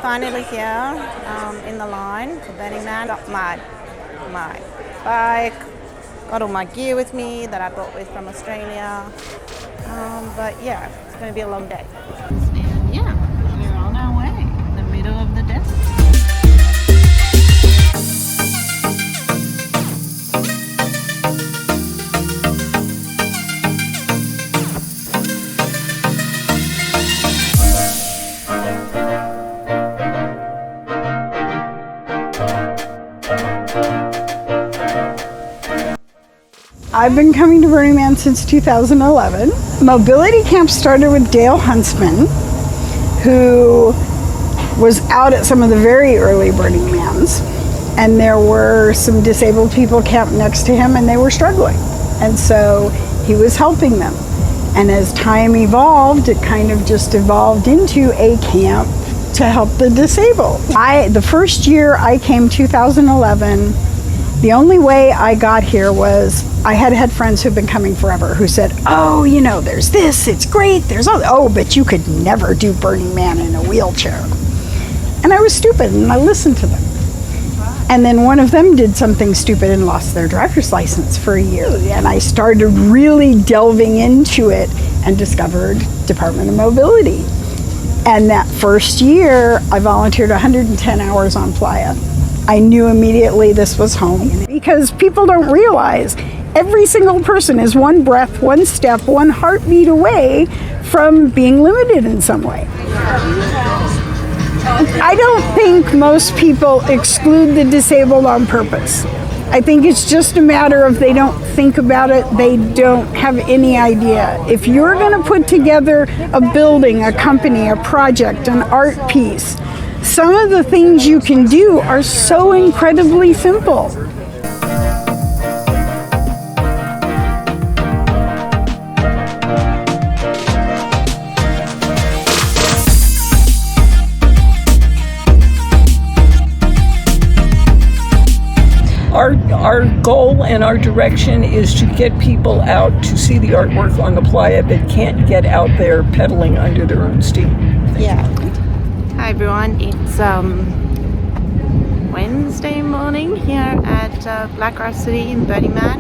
finally here in the line for Burning Man. Got my bike, got all my gear with me that I brought with from Australia. But yeah, it's going to be a long day. And yeah, we're on our way in the middle of the desert. I've been coming to Burning Man since 2011. Mobility Camp started with Dale Huntsman, who was out at some of the very early Burning Mans, and there were some disabled people camped next to him and they were struggling. And so he was helping them. And as time evolved, it kind of just evolved into a camp to help the disabled. The first year I came, 2011, the only way I got here was I had friends who've been coming forever who said, oh, you know, there's this, it's great, there's all, oh, but you could never do Burning Man in a wheelchair. And I was stupid and I listened to them. And then one of them did something stupid and lost their driver's license for a year. And I started really delving into it and discovered Department of Mobility. And that first year, I volunteered 110 hours on Playa. I knew immediately this was home, because people don't realize every single person is one breath, one step, one heartbeat away from being limited in some way. I don't think most people exclude the disabled on purpose. I think it's just a matter of they don't think about it, they don't have any idea. If you're going to put together a building, a company, a project, an art piece, some of the things you can do are so incredibly simple. Our goal and our direction is to get people out to see the artwork on the Playa that can't get out there pedaling under their own steam. Yeah. Hi everyone, it's Wednesday morning here at Blackrock City in Burning Man.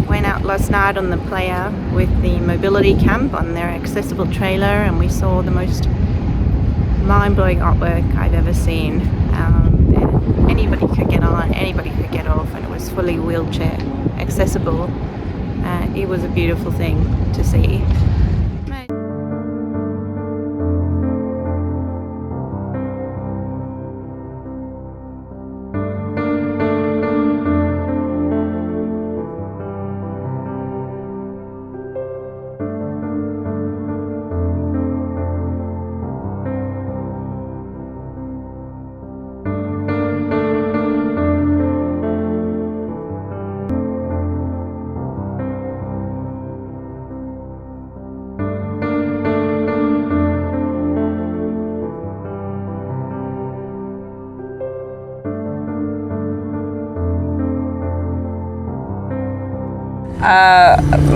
Went out last night on the Playa with the Mobility Camp on their accessible trailer, and we saw the most mind-blowing artwork I've ever seen. And anybody could get on, anybody could get off, and it was fully wheelchair accessible. It was a beautiful thing to see.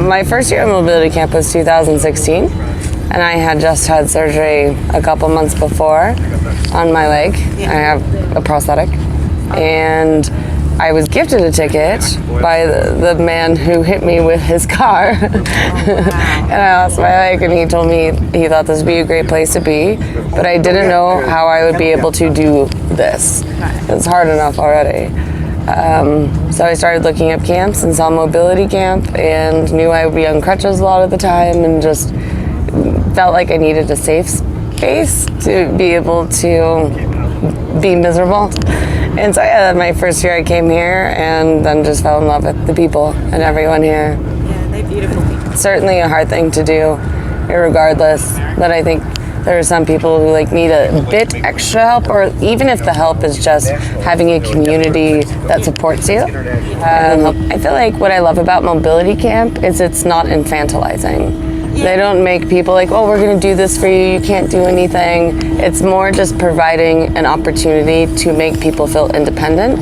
My first year at Mobility Camp was 2016, and I had just had surgery a couple months before on my leg. I have a prosthetic, and I was gifted a ticket by the man who hit me with his car. And I lost my leg, and he told me he thought this would be a great place to be, but I didn't know how I would be able to do this. It's hard enough already. So I started looking up camps and saw Mobility Camp and knew I would be on crutches a lot of the time, and just felt like I needed a safe space to be able to be miserable. And so yeah, my first year I came here and then just fell in love with the people and everyone here. Yeah, they're beautiful people. Certainly a hard thing to do, regardless, but I think there are some people who need a bit extra help, or even if the help is just having a community that supports you. I feel like what I love about Mobility Camp is it's not infantilizing. They don't make people oh, we're going to do this for you, you can't do anything. It's more just providing an opportunity to make people feel independent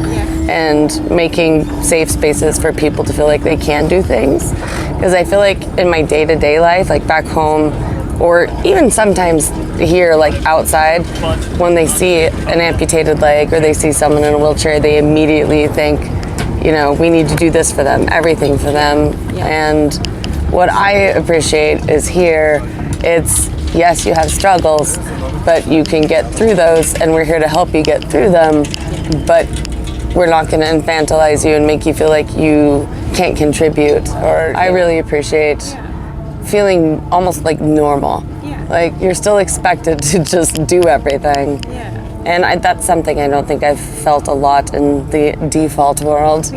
and making safe spaces for people to feel like they can do things. Because I feel like in my day-to-day life, back home, or even sometimes here, like outside, when they see an amputated leg or they see someone in a wheelchair, they immediately think, you know, we need to do this for them, everything for them. And what I appreciate is here, it's, yes, you have struggles, but you can get through those, and we're here to help you get through them, but we're not going to infantilize you and make you feel like you can't contribute. Or I really appreciate feeling almost like normal. Like you're still expected to just do everything. And that's something I don't think I've felt a lot in the default world.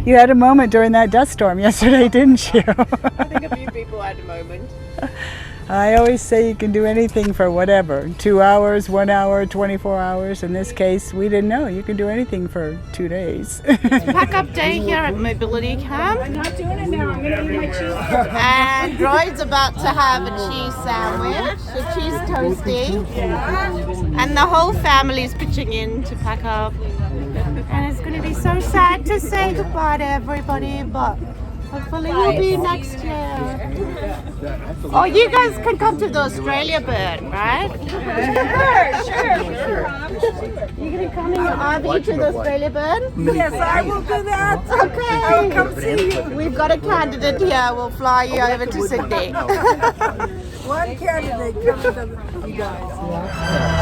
You had a moment during that dust storm yesterday, didn't you? I think a few people had a moment. I always say you can do anything for whatever. 2 hours, 1 hour, 24 hours. In this case, we didn't know. You can do anything for 2 days. Pack up day here at Mobility Camp. I'm not doing it now. I'm going to eat my cheese. And Droid's about to have a cheese sandwich, a cheese toasty. And the whole family's pitching in to pack up. And it's going to be so sad to say goodbye to everybody, but hopefully we'll be next year. Oh, you guys can come to the Australia Burn, right? Sure. You going to come in your RV to the Australia Burn? Yes, I will do that. Okay. I will come see you. We've got a candidate here. We'll fly you over to Sydney. One candidate coming to you guys.